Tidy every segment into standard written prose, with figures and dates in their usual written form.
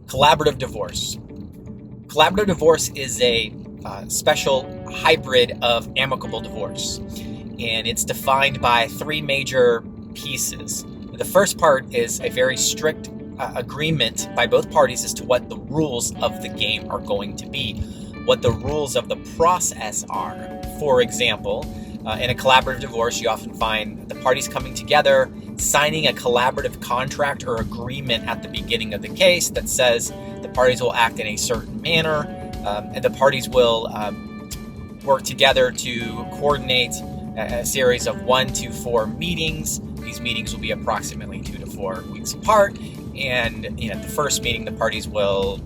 Collaborative divorce. Collaborative divorce is a special hybrid of amicable divorce, and it's defined by three major pieces. The first part is a very strict agreement by both parties as to what the rules of the game are going to be, what the rules of the process are. For example, in a collaborative divorce, you often find the parties coming together, signing a collaborative contract or agreement at the beginning of the case that says the parties will act in a certain manner, and the parties will work together to coordinate a series of 1 to 4 meetings. These meetings will be approximately 2 to 4 weeks apart, and at the first meeting, the parties will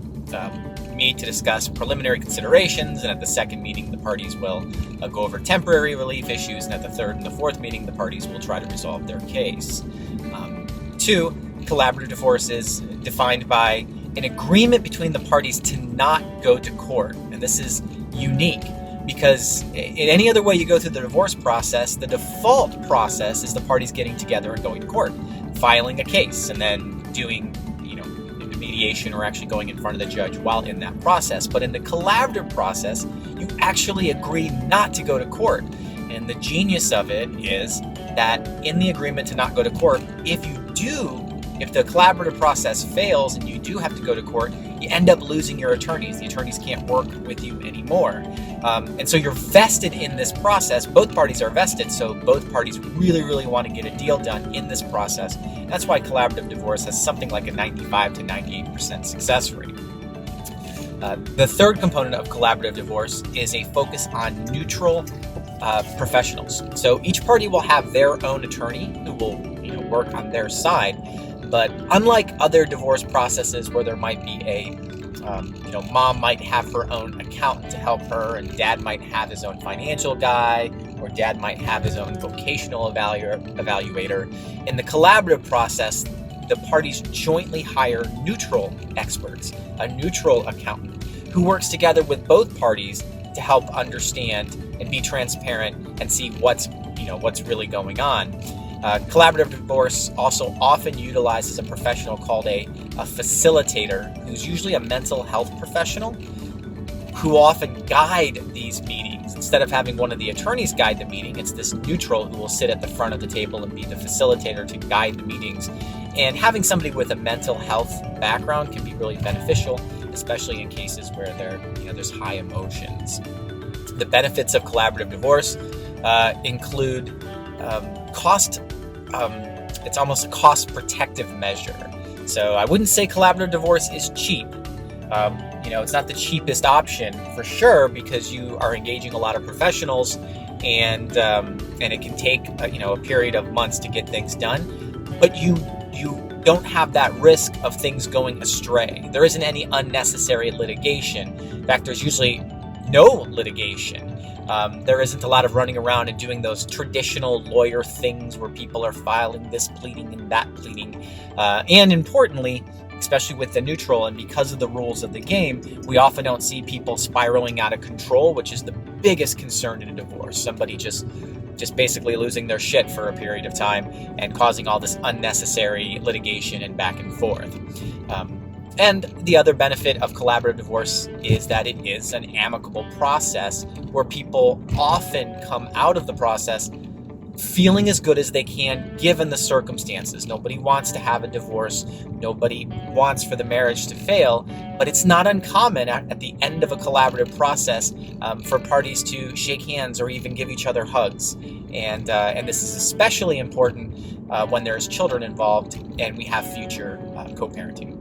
meet to discuss preliminary considerations, and at the second meeting, the parties will go over temporary relief issues, and at the third and the fourth meeting, the parties will try to resolve their case. 2, collaborative divorce is defined by an agreement between the parties to not go to court, and this is unique because in any other way you go through the divorce process, the default process is the parties getting together and going to court, filing a case, and then doing mediation or actually going in front of the judge while in that process. But in the collaborative process, you actually agree not to go to court. And the genius of it is that in the agreement to not go to court, if the collaborative process fails and you do have to go to court, you end up losing your attorneys. The attorneys can't work with you anymore. And so you're vested in this process. Both parties are vested, so both parties really, really want to get a deal done in this process. That's why collaborative divorce has something like a 95 to 98% success rate. The third component of collaborative divorce is a focus on neutral professionals. So each party will have their own attorney who will work on their side. But unlike other divorce processes where there might be mom might have her own accountant to help her, and dad might have his own financial guy, or dad might have his own vocational evaluator. In the collaborative process, the parties jointly hire neutral experts, a neutral accountant, who works together with both parties to help understand and be transparent and see what's really going on. Collaborative divorce also often utilizes a professional called a facilitator, who's usually a mental health professional, who often guide these meetings. Instead of having one of the attorneys guide the meeting, it's this neutral who will sit at the front of the table and be the facilitator to guide the meetings. And having somebody with a mental health background can be really beneficial, especially in cases where there's high emotions. The benefits of collaborative divorce include cost. It's almost a cost protective measure. So I wouldn't say collaborative divorce is cheap. It's not the cheapest option for sure, because you are engaging a lot of professionals, and it can take a period of months to get things done. But you don't have that risk of things going astray. There isn't any unnecessary litigation. In fact, there's usually no litigation. There isn't a lot of running around and doing those traditional lawyer things where people are filing this pleading and that pleading. And importantly, especially with the neutral and because of the rules of the game, we often don't see people spiraling out of control, which is the biggest concern in a divorce. Somebody just basically losing their shit for a period of time and causing all this unnecessary litigation and back and forth. And the other benefit of collaborative divorce is that it is an amicable process where people often come out of the process feeling as good as they can given the circumstances. Nobody wants to have a divorce. Nobody wants for the marriage to fail. But it's not uncommon at the end of a collaborative process for parties to shake hands or even give each other hugs. And this is especially important when there's children involved and we have future co-parenting.